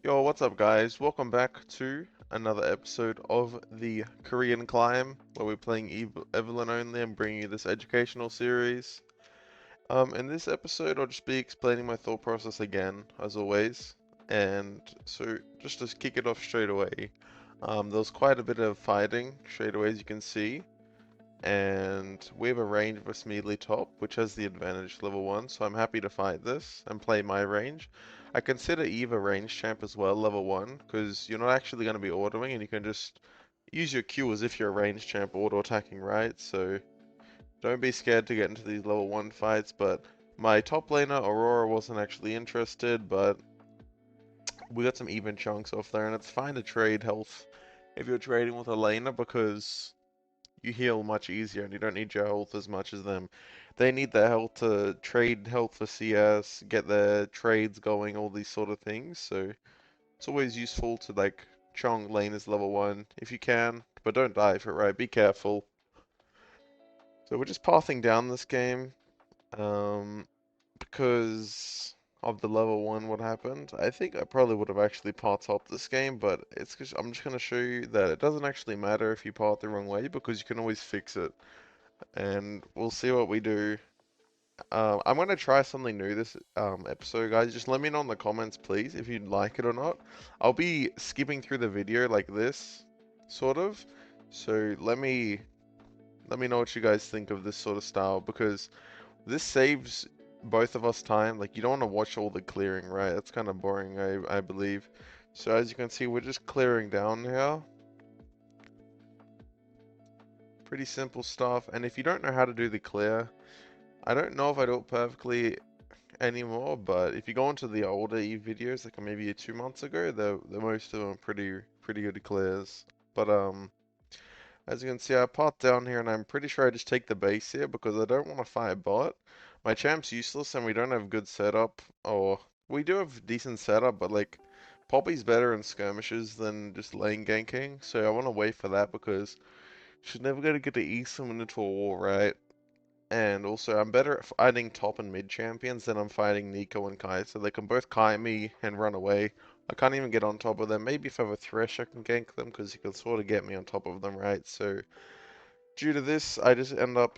Yo, what's up, guys? Welcome back to another episode of the Korean Climb, where we're playing Evelynn only and bringing you this educational series. In this episode, I'll just be explaining my thought process again, as always. And so, just to kick it off straight away, there was quite a bit of fighting straight away, as you can see. And we have a range versus melee top, which has the advantage level 1, so I'm happy to fight this and play my range. I consider Eve a range champ as well, level 1, because you're not actually going to be autoing and you can just use your Q as if you're a range champ auto-attacking, right? So don't be scared to get into these level 1 fights, but my top laner, Aurora, wasn't actually interested, but we got some even chunks off there, and it's fine to trade health if you're trading with a laner, because you heal much easier and you don't need your health as much as them. They need their health to trade health for CS, get their trades going, all these sort of things. So it's always useful to like chong lane is level 1 if you can, but don't die for it, right? Be careful. So we're just pathing down this game because of the level 1 what happened. I think I probably would have actually path top this game, but it's just, I'm just going to show you that it doesn't actually matter if you path the wrong way because you can always fix it. And we'll see what we do. I'm gonna try something new this episode, guys. Just let me know in the comments, please, if you'd like it or not. I'll be skipping through the video like this, sort of. So let me know what you guys think of this sort of style because this saves both of us time. Like you don't want to watch all the clearing, right? That's kind of boring, I believe. So as you can see, we're just clearing down here. Pretty simple stuff. And if you don't know how to do the clear, I don't know if I do it perfectly anymore, but if you go into the older Eve videos, like maybe 2 months ago, the most of them are pretty good clears. But as you can see, I popped down here, and I'm pretty sure I just take the base here because I don't want to fight bot. My champ's useless, and we don't have good setup, or we do have decent setup, but like Poppy's better in skirmishes than just lane ganking, so I want to wait for that because she's never gonna get to ease someone into a wall, right? And also, I'm better at fighting top and mid champions than I'm fighting Nico and Kai, so they can both kite me and run away. I can't even get on top of them. Maybe if I have a Thresh, I can gank them, because you can sort of get me on top of them, right? So, due to this, I just end up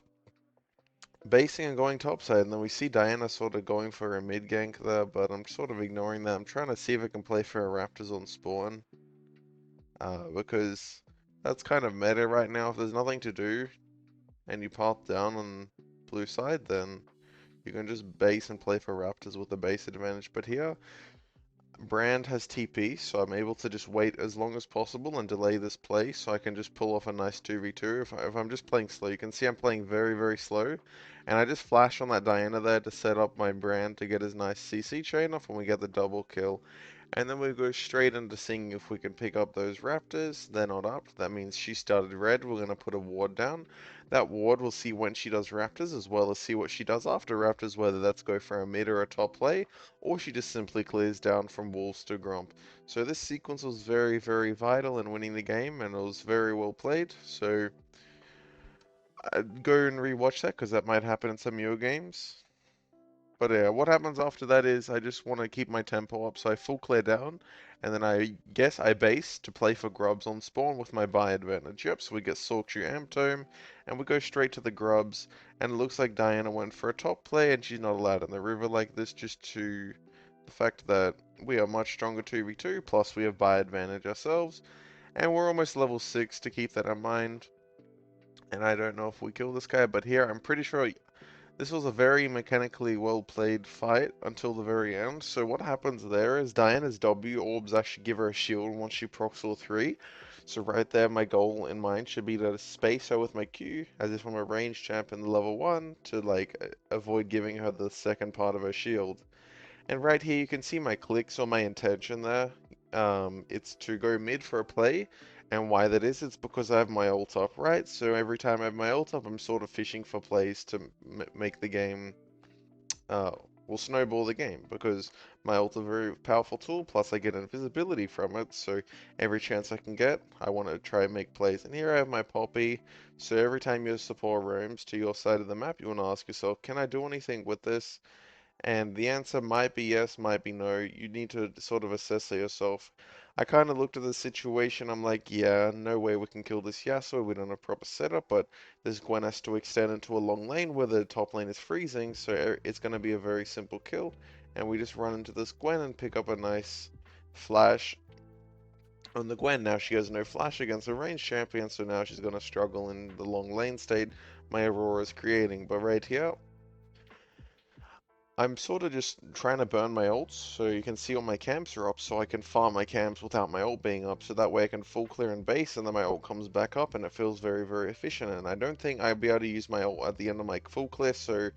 basing and going topside, and then we see Diana sort of going for a mid gank there, but I'm sort of ignoring that. I'm trying to see if I can play for a Raptors on spawn, because that's kind of meta right now. If there's nothing to do, and you pop down on blue side, then you can just base and play for Raptors with the base advantage. But here, Brand has TP, so I'm able to just wait as long as possible and delay this play, so I can just pull off a nice 2v2. If I'm just playing slow, you can see I'm playing very slow. And I just flash on that Diana there to set up my Brand to get his nice CC chain off, and we get the double kill. And then we go straight into seeing if we can pick up those Raptors. They're not up. That means she started red. We're going to put a ward down. That ward will see when she does Raptors, as well as see what she does after Raptors, whether that's go for a mid or a top play, or she just simply clears down from Wolves to Gromp. So this sequence was very vital in winning the game, and it was very well played. So I'd go and rewatch that, because that might happen in some of your games. But yeah, what happens after that is I just want to keep my tempo up, so I full clear down, and then I guess I base to play for grubs on spawn with my buy advantage. Yep, so we get Sorcery Amptome, and we go straight to the grubs, and it looks like Diana went for a top play, and she's not allowed in the river like this just to the fact that we are much stronger 2v2, plus we have buy advantage ourselves, and we're almost level 6 to keep that in mind. And I don't know if we kill this guy, but here I'm pretty sure this was a very mechanically well played fight until the very end. So what happens there is Diana's W orbs actually give her a shield once she procs all 3. So right there, my goal in mind should be to space her with my Q, as if I'm a range champ in the level 1, to like avoid giving her the second part of her shield. And right here you can see my clicks or my intention there. It's to go mid for a play, and why that is, it's because I have my ult up, right? So every time I have my ult up, I'm sort of fishing for plays to make the game, uh, will snowball the game, because my ult is a very powerful tool, plus I get invisibility from it, so every chance I can get, I want to try and make plays. And here I have my Poppy, so every time your support roams to your side of the map, you want to ask yourself, can I do anything with this? And the answer might be yes, might be no. You need to sort of assess it yourself. I kind of looked at the situation. I'm like, yeah, no way we can kill this Yasuo. We don't have proper setup, but this Gwen has to extend into a long lane where the top lane is freezing, so it's going to be a very simple kill. And we just run into this Gwen and pick up a nice flash on the Gwen. Now she has no flash against a ranged champion, so now she's going to struggle in the long lane state my Aurora is creating. But right here, I'm sort of just trying to burn my ults, so you can see all my camps are up, so I can farm my camps without my ult being up, so that way I can full clear and base, and then my ult comes back up, and it feels very, very efficient, and I don't think I'll be able to use my ult at the end of my full clear, so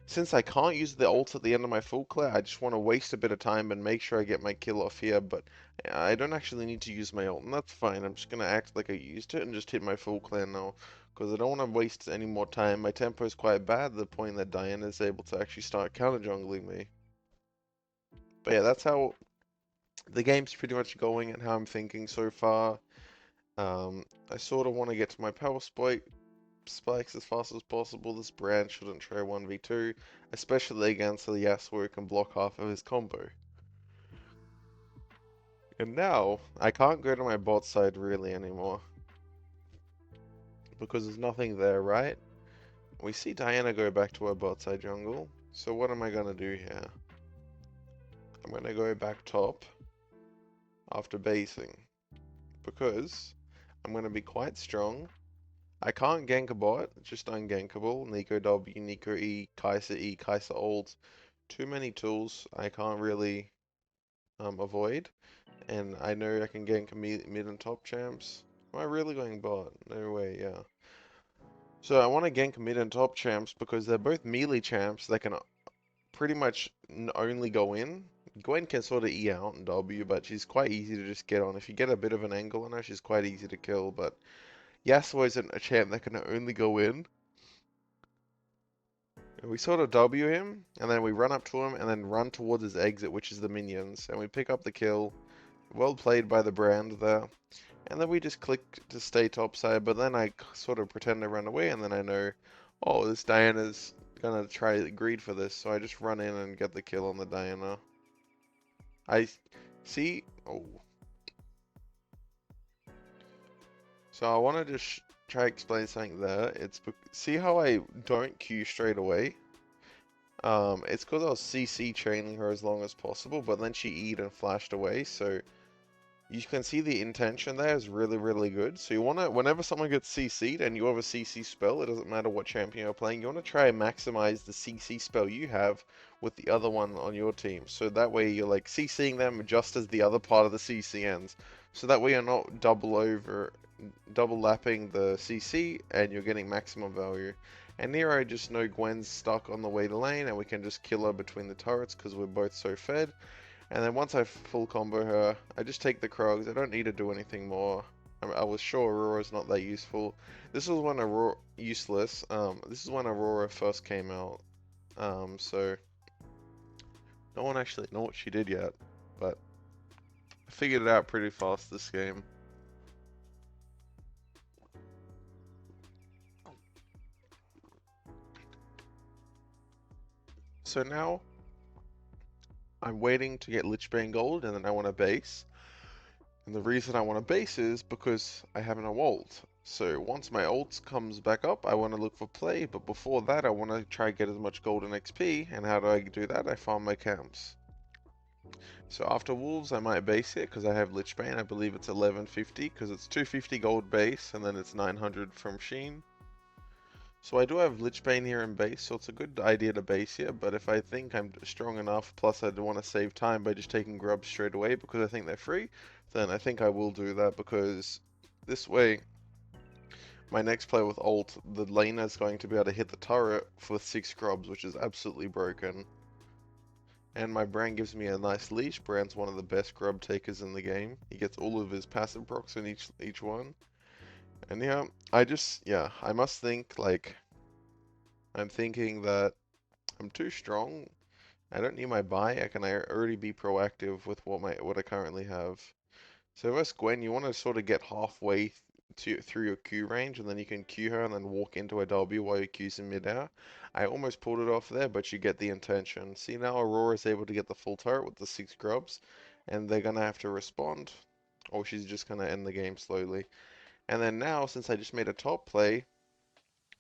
since I can't use the ult at the end of my full clear, I just want to waste a bit of time and make sure I get my kill off here, but I don't actually need to use my ult, and that's fine. I'm just going to act like I used it and just hit my full clear now, because I don't want to waste any more time. My tempo is quite bad, to the point that Diana is able to actually start counter jungling me. But yeah, that's how the game's pretty much going and how I'm thinking so far. I sort of want to get to my power spikes as fast as possible. This brand shouldn't try 1v2, especially against the Yasuo who can block half of his combo. And now, I can't go to my bot side really anymore, because there's nothing there, right? We see Diana go back to her bot side jungle, so what am I gonna do here? I'm gonna go back top after basing, because I'm gonna be quite strong. I can't gank a bot, it's just ungankable. Nico W, Nico E, Kai'Sa ult. Too many tools I can't really avoid. And I know I can gank mid and top champs. Am I really going bot? No way, yeah. So I want to gank mid and top champs because they're both melee champs that can pretty much only go in. Gwen can sort of E out and W, but she's quite easy to just get on. If you get a bit of an angle on her, she's quite easy to kill, but Yasuo isn't a champ that can only go in. And we sort of W him, and then we run up to him, and then run towards his exit, which is the minions, and we pick up the kill. Well played by the brand there. And then we just click to stay topside, but then I sort of pretend to run away, and then I know, oh, this Diana's gonna try greed for this, so I just run in and get the kill on the Diana. I see, oh. So I want to just try to explain something there. See how I don't Q straight away? It's because I was CC training her as long as possible, but then she E'd and flashed away, so you can see the intention there is really, really good. So you want to, whenever someone gets CC'd and you have a CC spell, it doesn't matter what champion you're playing, you want to try and maximize the CC spell you have with the other one on your team. So that way you're like CCing them just as the other part of the CC ends. So that way you're not double lapping the CC and you're getting maximum value. And here I just know Gwen's stuck on the way to lane and we can just kill her between the turrets because we're both so fed. And then once I full combo her, I just take the Krogs. I don't need to do anything more. I was sure Aurora's not that useful. This was when Aurora useless. This is when Aurora first came out. So no one actually know what she did yet, but I figured it out pretty fast this game. So now I'm waiting to get Lichbane Gold, and then I want to base. And the reason I want to base is because I have no ult. So once my ult comes back up, I want to look for play, but before that I want to try to get as much golden XP, and how do I do that? I farm my camps. So after Wolves I might base it, because I have Lichbane, I believe it's 1150, because it's 250 gold base, and then it's 900 from Sheen. So I do have Lichbane here in base, so it's a good idea to base here, but if I think I'm strong enough, plus I do want to save time by just taking grubs straight away because I think they're free, then I think I will do that, because this way, my next play with ult, the laner is going to be able to hit the turret with 6 grubs, which is absolutely broken. And my Brand gives me a nice leash. Brand's one of the best grub takers in the game. He gets all of his passive procs in each one. And yeah, I must think, like, I'm thinking that I'm too strong. I don't need my buy. I can already be proactive with what I currently have. So versus Gwen, you want to sort of get halfway through your Q range, and then you can Q her and then walk into a W while your Q's in midair. I almost pulled it off there, but you get the intention. See, now Aurora's able to get the full turret with the 6 grubs, and they're gonna have to respond, or she's just gonna end the game slowly. And then now, since I just made a top play,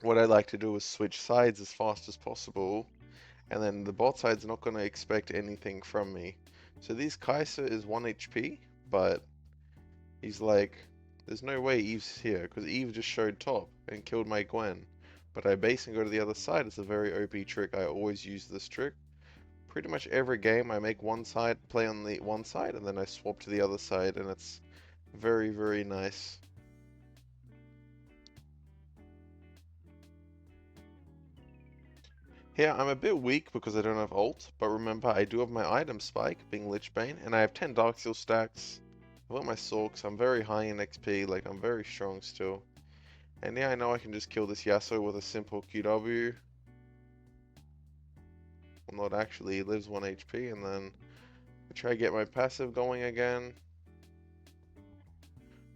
what I like to do is switch sides as fast as possible, and then the bot side's not gonna expect anything from me. So this Kai'Sa is 1 HP, but he's like, there's no way Eve's here, because Eve just showed top and killed my Gwen. But I base and go to the other side. It's a very OP trick. I always use this trick. Pretty much every game I make one side, play on the one side, and then I swap to the other side, and it's very, very nice. Here, I'm a bit weak because I don't have ult, but remember I do have my item spike, being Lichbane, and I have 10 Dark Seal stacks. I've got my Sorks, I'm very high in XP, like I'm very strong still. And yeah, I know I can just kill this Yasuo with a simple QW. Well, not actually, he lives 1 HP, and then I try to get my passive going again.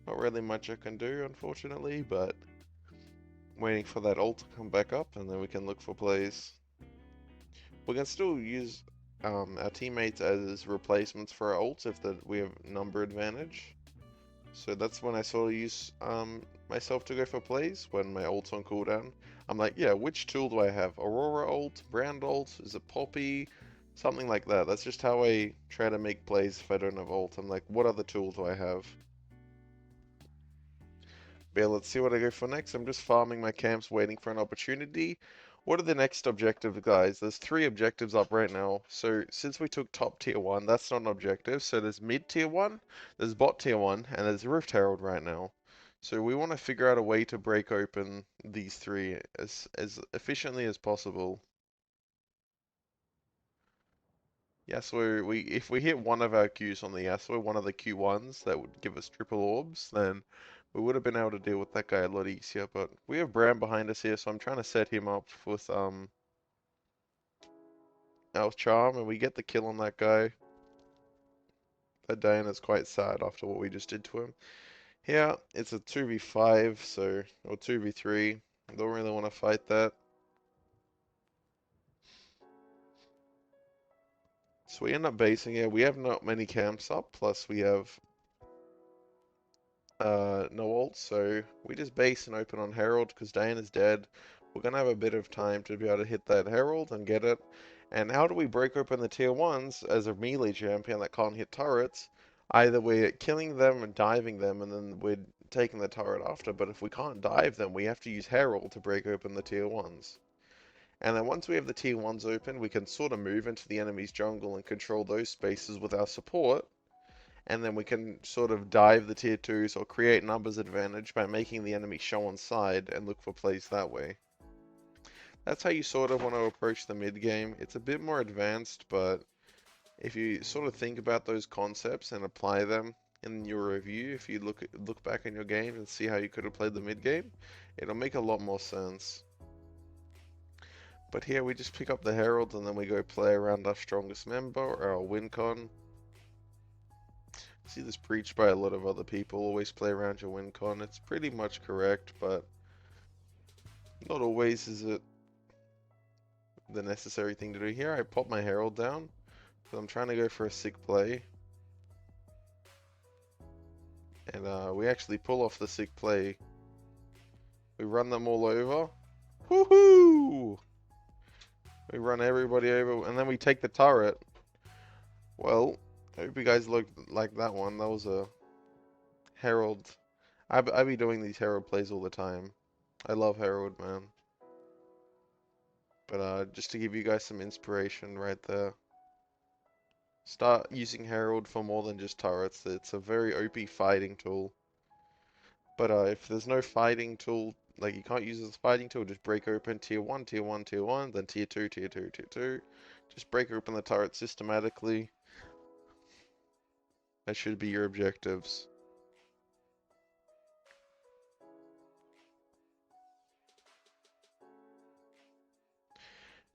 Not really much I can do, unfortunately, but waiting for that ult to come back up, and then we can look for plays. We can still use our teammates as replacements for our ults if we have number advantage. So that's when I sort of use myself to go for plays, when my ult's on cooldown. I'm like, yeah, which tool do I have? Aurora ult? Brand ult? Is it Poppy? Something like that. That's just how I try to make plays if I don't have ult. I'm like, what other tool do I have? But yeah, let's see what I go for next. I'm just farming my camps, waiting for an opportunity. What are the next objectives, guys? There's 3 objectives up right now. So since we took top tier 1, that's not an objective. So there's mid tier 1, there's bot tier 1, and there's Rift Herald right now. So we want to figure out a way to break open these 3 as efficiently as possible. Yasuo, if we hit one of our Qs on the Yasuo, one of the Q1s that would give us triple orbs, then we would have been able to deal with that guy a lot easier. But we have Bram behind us here, so I'm trying to set him up with our charm, and we get the kill on that guy. That Diana's quite sad after what we just did to him. Here, it's a 2v5, or 2v3. I don't really want to fight that. So we end up basing here. We have not many camps up, plus we have no ult, so we just base and open on Herald because Diana's dead. We're gonna have a bit of time to be able to hit that Herald and get it. And how do we break open the tier 1s as a melee champion that can't hit turrets? Either we're killing them and diving them, and then we're taking the turret after, but if we can't dive them, we have to use Herald to break open the tier 1s. And then once we have the tier 1s open, we can sort of move into the enemy's jungle and control those spaces with our support, and then we can sort of dive the tier 2s or create numbers advantage by making the enemy show on side and look for plays that way. That's how you sort of want to approach the mid game. It's a bit more advanced, but if you sort of think about those concepts and apply them in your review, if you look back in your game and see how you could have played the mid game, it'll make a lot more sense. But here we just pick up the Herald and then we go play around our strongest member or our win con. I see this preached by a lot of other people, always play around your win con. It's pretty much correct, but not always is it the necessary thing to do. Here I pop my Herald down, so I'm trying to go for a sick play. And we actually pull off the sick play. We run them all over. Woohoo! We run everybody over, and then we take the turret. Well, I hope you guys looked like that one. That was a Herald. I be doing these Herald plays all the time. I love Herald, man. But just to give you guys some inspiration right there. Start using Herald for more than just turrets. It's a very OP fighting tool. But if there's no fighting tool, like you can't use it as a fighting tool, just break open tier 1, tier 1, tier 1, then tier 2, tier 2, tier 2. Just break open the turret systematically. That should be your objectives.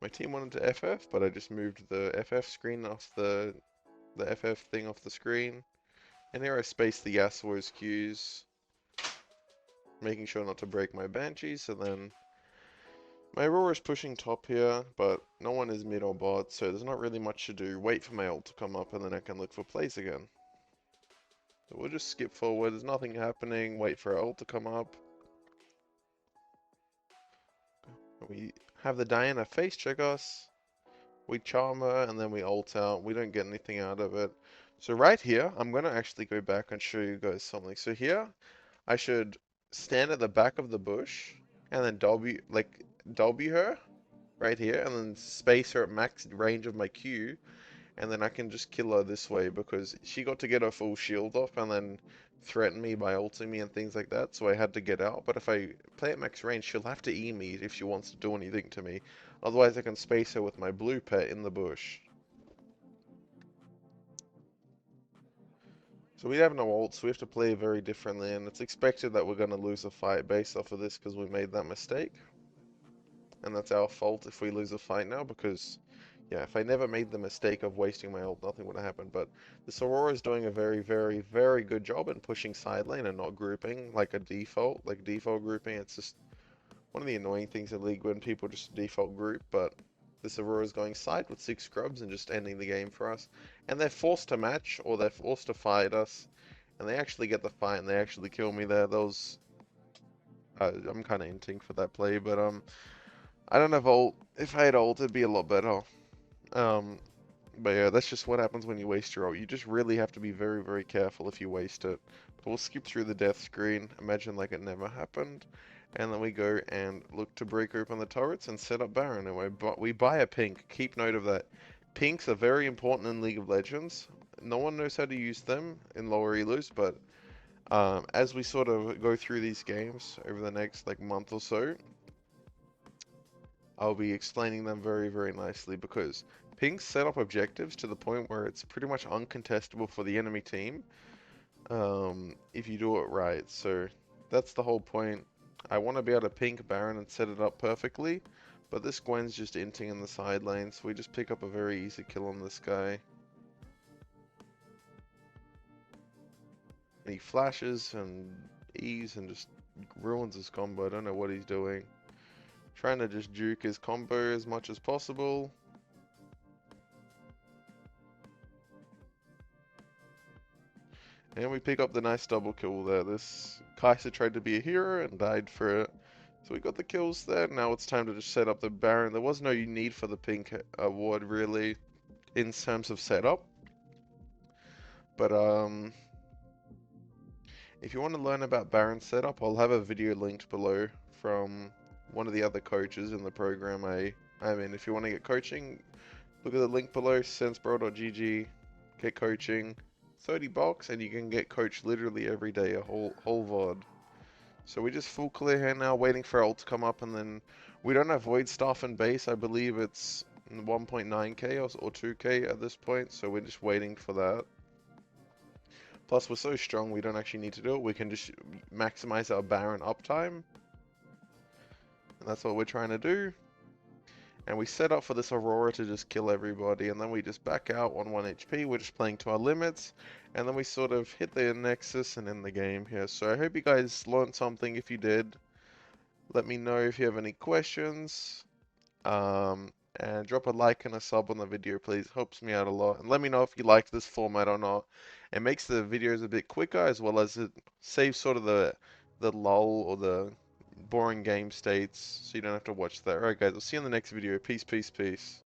My team wanted to FF, but I just moved the FF screen off the FF thing off the screen. And here I spaced the Yasuo's Qs. making sure not to break my Banshees, and then my Aurora's pushing top here, but no one is mid or bot, so there's not really much to do. Wait for my ult to come up, and then I can look for plays again. So we'll just skip forward, there's nothing happening, wait for our ult to come up. We have the Diana face check us, we charm her, and then we ult out. We don't get anything out of it. So right here, I'm going to actually go back and show you guys something. So here, I should stand at the back of the bush, and then W her, right here, and then space her at max range of my Q, and then I can just kill her this way, because she got to get her full shield off, and then threaten me by ulting me and things like that, so I had to get out. But if I play at max range, she'll have to E me if she wants to do anything to me. Otherwise, I can space her with my blue pet in the bush. So we have no ult, so we have to play very differently, and it's expected that we're going to lose a fight based off of this because we made that mistake. And that's our fault if we lose a fight now, because, yeah, if I never made the mistake of wasting my ult, nothing would have happened. But this Aurora is doing a very, very, very good job in pushing side lane and not grouping like a default, like default grouping. It's just one of the annoying things in League when people just default group, but this Aurora is going side with 6 scrubs and just ending the game for us. And they're forced to match, or they're forced to fight us, and they actually get the fight and they actually kill me there. Those, I'm kind of inting for that play, but I don't have ult. If I had ult, it'd be a lot better. Um, but yeah, that's just what happens when you waste your ult. You just really have to be very, very careful if you waste it. But we'll skip through the death screen, imagine like it never happened, and then we go and look to break open the turrets and set up Baron. And we buy a pink. Keep note of that. Pinks are very important in League of Legends. No one knows how to use them in lower elos, but as we sort of go through these games over the next like month or so, I'll be explaining them very, very nicely, because pinks set up objectives to the point where it's pretty much uncontestable for the enemy team if you do it right. So that's the whole point. I want to be able to pink Baron and set it up perfectly, but this Gwen's just inting in the side lane, so we just pick up a very easy kill on this guy. And he flashes and E's and just ruins his combo. I don't know what he's doing. Trying to just juke his combo as much as possible. And we pick up the nice double kill there. This Kai'Sa tried to be a hero and died for it. So we got the kills there. Now it's time to just set up the Baron. There was no need for the pink award really in terms of setup. But if you want to learn about Baron setup, I'll have a video linked below from one of the other coaches in the program. I mean, if you want to get coaching, look at the link below, sensebro.gg, get coaching. $30 and you can get coached literally every day, a whole VOD. So we just full clear here now, waiting for ult to come up, and then we don't have void staff in base. I believe it's 1.9k or 2k at this point, so we're just waiting for that. Plus we're so strong we don't actually need to do it. We can just maximize our Baron uptime, and that's what we're trying to do. And we set up for this Aurora to just kill everybody, and then we just back out on 1 HP. We're just playing to our limits, and then we sort of hit the Nexus and end the game here. So I hope you guys learned something. If you did, let me know if you have any questions. And drop a like and a sub on the video, please. Helps me out a lot. And let me know if you like this format or not. It makes the videos a bit quicker, as well as it saves sort of the lull or the boring game states, so you don't have to watch that. Alright guys, I'll see you in the next video. Peace, peace, peace.